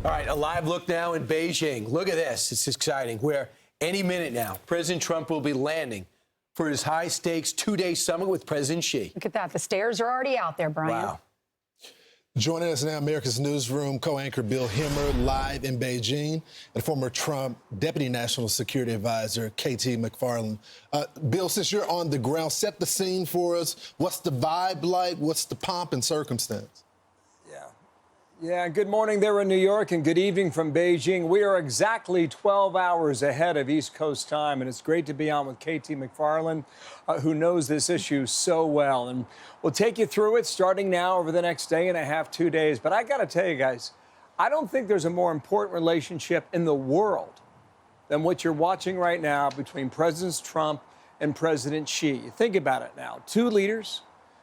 All right, a live look now in Beijing. Look at this. It's exciting. Where any minute now, President Trump will be landing for his high-stakes two-day summit with President Xi. Look at that. The stairs are already out there, Brian. Wow. Joining us now, America's Newsroom co-anchor Bill Hemmer, live in Beijing, and former Trump Deputy National Security Advisor KT McFarland. Bill, since you're on the ground, set the scene for us. What's the vibe like? What's the pomp and circumstance? Yeah, good morning there in New York and good evening from Beijing. We are exactly 12 hours ahead of East Coast time, and it's great to be on with KT McFarland, who knows this issue so well. And we'll take you through it starting now over the next day and a half, 2 days. But I got to tell you guys, I don't think there's a more important relationship in the world than what you're watching right now between President Trump and President Xi. Think about it now. Two leaders,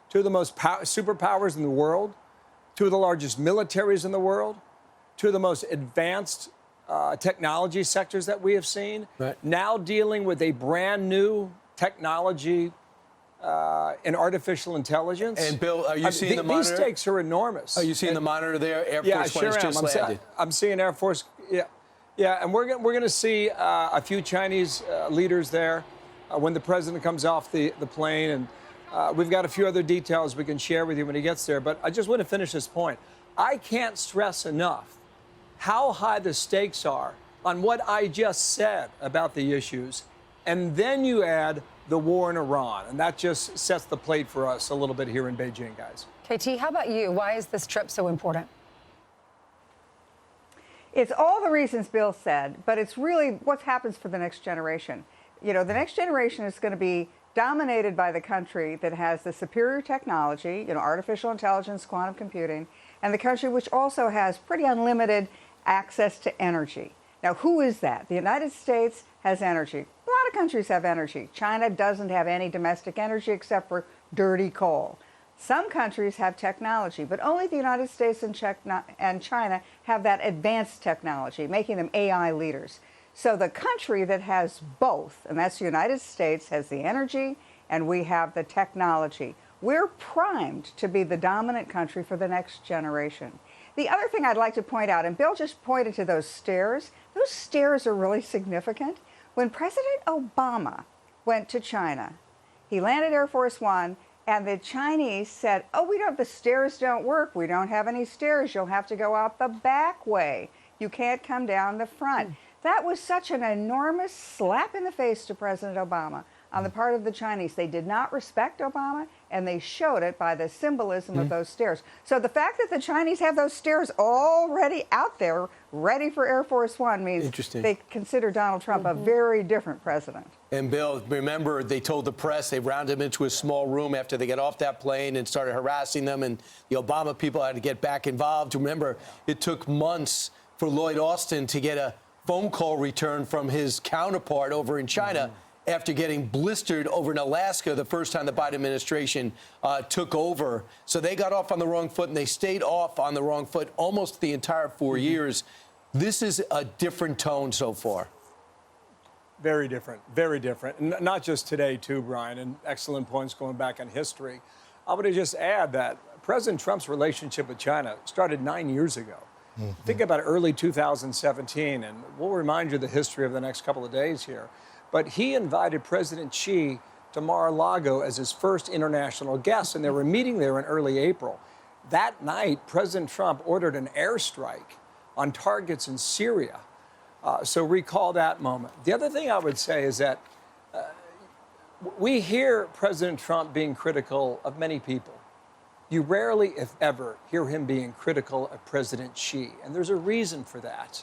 two of the most superpowers in the world, two of the largest militaries in the world, two of the most advanced technology sectors that we have seen, now dealing with a brand new technology in artificial intelligence. And Bill, are you seeing the monitor? These stakes are enormous. Are you seeing the monitor there? Air Force One sure just landed. I'm seeing Air Force. Yeah, and we're going to see a few Chinese leaders there when the president comes off the plane, and we've got a few other details we can share with you when he gets there. But I just want to finish this point. I can't stress enough how high the stakes are on what I just said about the issues. And then you add the war in Iran. And that just sets the plate for us a little bit here in Beijing, guys. KT, how about you? Why is this trip so important? It's all the reasons Bill said, but it's really what happens for the next generation. You know, the next generation is going to be dominated by the country that has the superior technology, you know, artificial intelligence, quantum computing, and the country which also has pretty unlimited access to energy. Now, who is that? The United States has energy. A lot of countries have energy. China doesn't have any domestic energy except for dirty coal. Some countries have technology, but only the United States and China have that advanced technology, making them AI leaders. So the country that has both, and that's the United States, has the energy and we have the technology. We're primed to be the dominant country for the next generation. The other thing I'd like to point out, and Bill just pointed to those stairs are really significant. When President Obama went to China, he landed Air Force One, and the Chinese said, oh, the stairs don't work. We don't have any stairs. You'll have to go out the back way. You can't come down the front. That was such an enormous slap in the face to President Obama on the part of the Chinese. They did not respect Obama, and they showed it by the symbolism of those stairs. So the fact that the Chinese have those stairs already out there, ready for Air Force One, means they consider Donald Trump a very different president. And Bill, remember, they told the press, they rounded him into a small room after they got off that plane and started harassing them, and the Obama people had to get back involved. Remember, it took months for Lloyd Austin to get a phone call return from his counterpart over in China after getting blistered over in Alaska the first time the Biden administration took over. So they got off on the wrong foot, and they stayed off on the wrong foot almost the entire 4 years. This is a different tone so far. Very different, very different. Not just today, too, Brian, and excellent points going back in history. I would just add that President Trump's relationship with China started 9 years ago. Think about early 2017, and we'll remind you of the history of the next couple of days here. But he invited President Xi to Mar-a-Lago as his first international guest, and they were meeting there in early April. That night, President Trump ordered an airstrike on targets in Syria. So recall that moment. The other thing I would say is that we hear President Trump being critical of many people. You rarely, if ever, hear him being critical of President Xi, and there's a reason for that.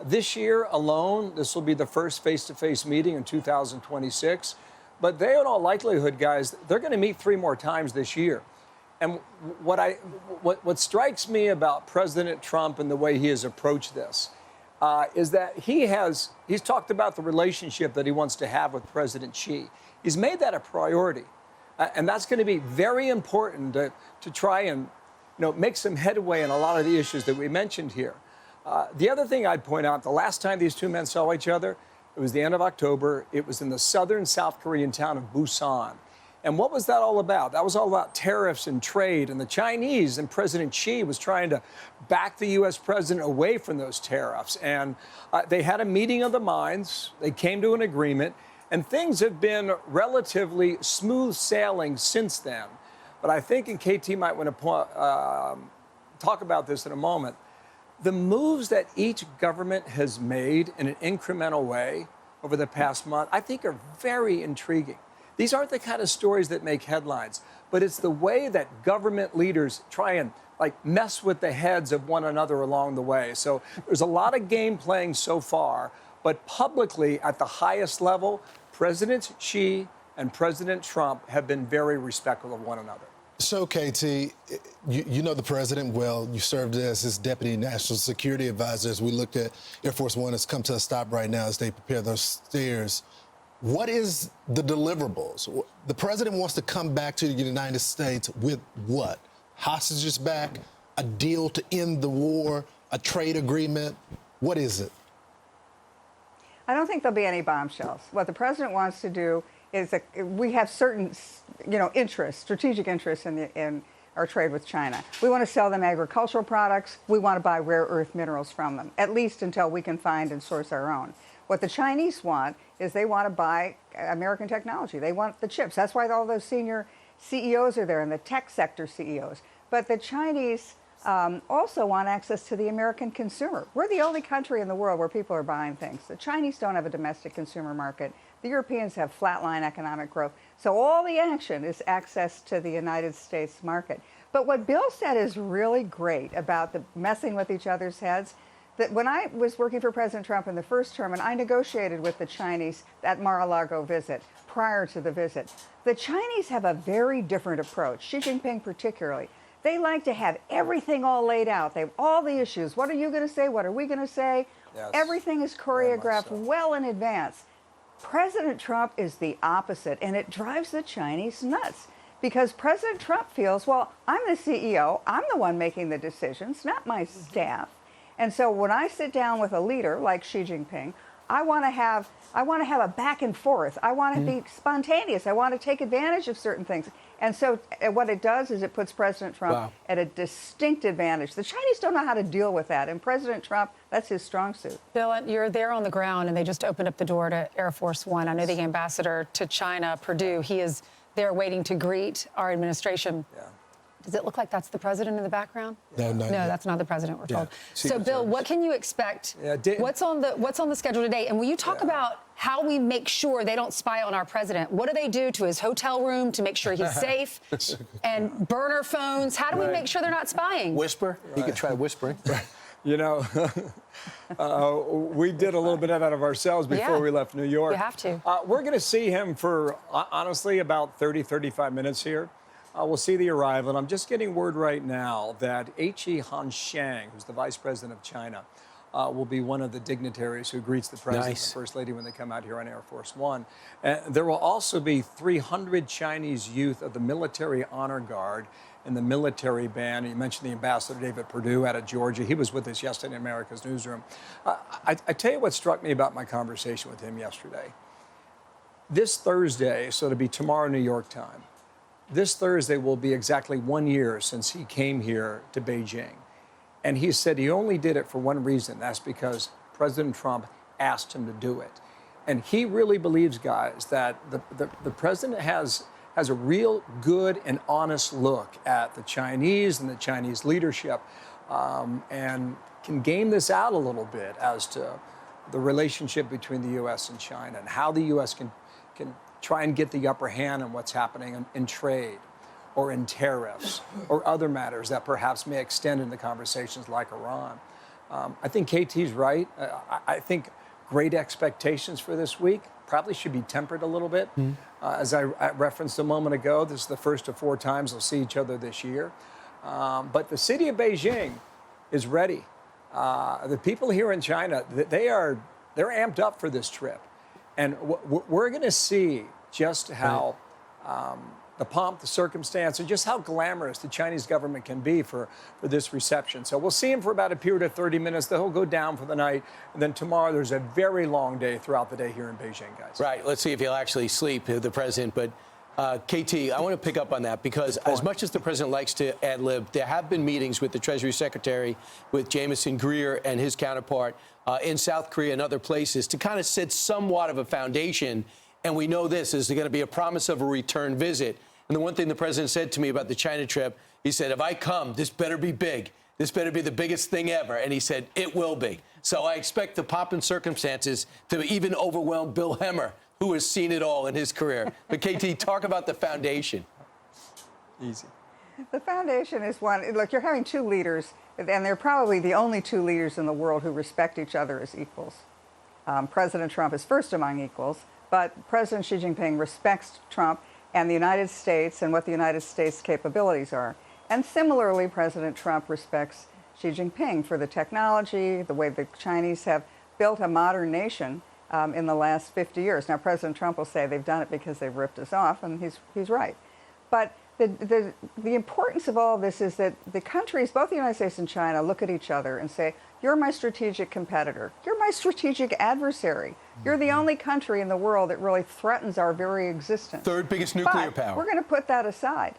This year alone, this will be the first face-to-face meeting in 2026, but they, in all likelihood, guys, they're going to meet 3 more times this year. And what strikes me about President Trump and the way he has approached this is that he's talked about the relationship that he wants to have with President Xi. He's made that a priority. And that's going to be very important to try and make some headway in a lot of the issues that we mentioned here. The other thing I'd point out, the last time these two men saw each other, it was the end of October. It was in the southern South Korean town of Busan. And what was that all about? That was all about tariffs and trade. And the Chinese and President Xi was trying to back the U.S. president away from those tariffs. And they had a meeting of the minds. They came to an agreement. And things have been relatively smooth sailing since then. But I think, and KT might want to talk about this in a moment, the moves that each government has made in an incremental way over the past month, I think are very intriguing. These aren't the kind of stories that make headlines, but it's the way that government leaders try and mess with the heads of one another along the way. So there's a lot of game playing so far, but publicly at the highest level, President Xi and President Trump have been very respectful of one another. So, KT, you know the president well. You served as his deputy national security advisor. As we look at Air Force One, has come to a stop right now as they prepare those stairs. What is the deliverables? The president wants to come back to the United States with what? Hostages back, a deal to end the war, a trade agreement? What is it? I don't think there'll be any bombshells. What the president wants to do is we have certain, interests, strategic interests in our trade with China. We want to sell them agricultural products. We want to buy rare earth minerals from them, at least until we can find and source our own. What the Chinese want is they want to buy American technology. They want the chips. That's why all those senior CEOs are there and the tech sector CEOs. But the Chinese also want access to the American consumer. We're the only country in the world where people are buying things. The Chinese don't have a domestic consumer market. The Europeans have flatline economic growth. So all the action is access to the United States market. But what Bill said is really great about the messing with each other's heads. That when I was working for President Trump in the first term, and I negotiated with the Chinese at Mar-a-Lago visit, prior to the visit, the Chinese have a very different approach, Xi Jinping particularly. They like to have everything all laid out. They have all the issues. What are you going to say? What are we going to say? Yes, everything is choreographed so. well in advance. President Trump is the opposite, and it drives the Chinese nuts. Because President Trump feels, well, I'm the CEO. I'm the one making the decisions, not my staff. And so when I sit down with a leader like Xi Jinping, I want to have a back and forth. I want to be spontaneous. I want to take advantage of certain things. And so what it does is it puts President Trump at a distinct advantage. The Chinese don't know how to deal with that. And President Trump, that's his strong suit. Bill, you're there on the ground, and they just opened up the door to Air Force One. I know the ambassador to China, Perdue, he is there waiting to greet our administration. Yeah. Does it look like that's the president in the background? No, that's not the president, we're told. So, Secret Bill, Service. what can you expect? Yeah, What's on the schedule today? And will you talk about how we make sure they don't spy on our president? What do they do to his hotel room to make sure he's safe? And burner phones? How do we make sure they're not spying? Whisper? You could try whispering. You know, we did a little bit of that of ourselves before we left New York. You have to. We're going to see him for, honestly, about 30, 35 minutes here. We'll see the arrival. And I'm just getting word right now that H.E. Hansheng, who's the vice president of China, will be one of the dignitaries who greets the president and the first lady when they come out here on Air Force One. There will also be 300 Chinese youth of the Military Honor Guard and the military band. You mentioned the ambassador, David Perdue, out of Georgia. He was with us yesterday in America's Newsroom. I tell you what struck me about my conversation with him yesterday. This Thursday, so it'll be tomorrow New York time, this Thursday will be exactly 1 year since he came here to Beijing. And he said he only did it for one reason. That's because President Trump asked him to do it. And he really believes, guys, that the president has a real good and honest look at the Chinese and the Chinese leadership and can game this out a little bit as to the relationship between the U.S. and China and how the U.S. can try and get the upper hand on what's happening in trade or in tariffs or other matters that perhaps may extend into conversations like Iran. I think KT's right. I think great expectations for this week probably should be tempered a little bit. As I referenced a moment ago, this is the first of 4 times they'll see each other this year. But the city of Beijing is ready. The people here in China, they're amped up for this trip. And we're going to see just how the pomp, the circumstance, and just how glamorous the Chinese government can be for this reception. So we'll see him for about a period of 30 minutes. Then he'll go down for the night. And then tomorrow, there's a very long day throughout the day here in Beijing, guys. Right. Let's see if he'll actually sleep, the president. But KT, I want to pick up on that because as much as the president likes to ad-lib, there have been meetings with the Treasury Secretary, with Jamieson Greer and his counterpart in South Korea and other places to kind of set somewhat of a foundation. And we know this is going to be a promise of a return visit. And the one thing the president said to me about the China trip, he said, if I come, this better be big. This better be the biggest thing ever. And he said, it will be. So I expect the pomp and circumstances to even overwhelm Bill Hemmer, who has seen it all in his career. But KT, talk about the foundation. Easy. The foundation is one. Look, you're having two leaders, and they're probably the only two leaders in the world who respect each other as equals. President Trump is first among equals, but President Xi Jinping respects Trump and the United States and what the United States' capabilities are. And similarly, President Trump respects Xi Jinping for the technology, the way the Chinese have built a modern nation in the last 50 years. Now, President Trump will say they've done it because they've ripped us off, and he's right. But the importance of all of this is that the countries, both the United States and China, look at each other and say, you're my strategic competitor. You're my strategic adversary. You're the only country in the world that really threatens our very existence. Third biggest nuclear power. We're going to put that aside.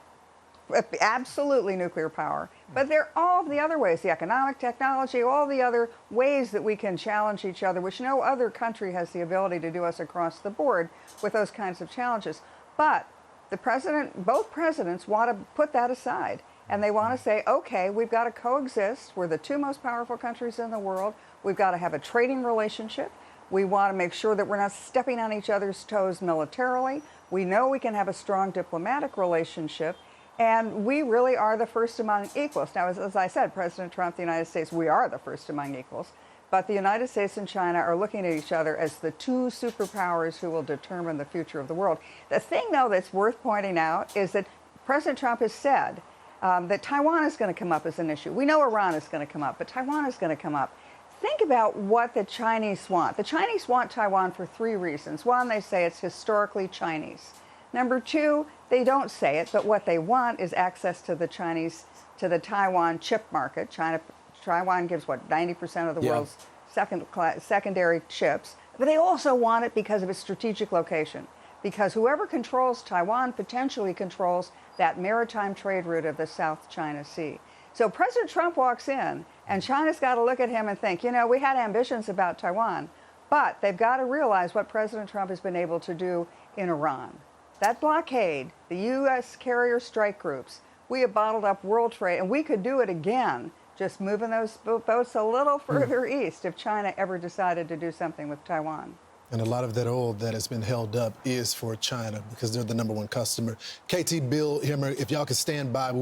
Absolutely nuclear power. But there are all the other ways, the economic, technology, all the other ways that we can challenge each other, which no other country has the ability to do us across the board with those kinds of challenges. But both presidents want to put that aside. And they want to say, okay, we've got to coexist. We're the two most powerful countries in the world. We've got to have a trading relationship. We want to make sure that we're not stepping on each other's toes militarily. We know we can have a strong diplomatic relationship. And we really are the first among equals. Now, as I said, President Trump, the United States, we are the first among equals. But the United States and China are looking at each other as the two superpowers who will determine the future of the world. The thing, though, that's worth pointing out is that President Trump has said that Taiwan is going to come up as an issue. We know Iran is going to come up, but Taiwan is going to come up. Think about what the Chinese want. The Chinese want Taiwan for three reasons. One, they say it's historically Chinese. Number two, they don't say it, but what they want is access to the Taiwan chip market. Taiwan gives, what, 90% of the world's secondary chips. But they also want it because of its strategic location. Because whoever controls Taiwan potentially controls that maritime trade route of the South China Sea. So President Trump walks in, and China's got to look at him and think, you know, we had ambitions about Taiwan, but they've got to realize what President Trump has been able to do in Iran. That blockade, the U.S. carrier strike groups, we have bottled up world trade, and we could do it again, just moving those boats a little further east if China ever decided to do something with Taiwan. And a lot of that oil that has been held up is for China because they're the #1 customer. KT, Bill Hemmer, if y'all could stand by.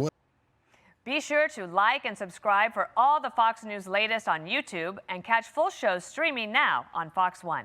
Be sure to like and subscribe for all the Fox News latest on YouTube and catch full shows streaming now on Fox One.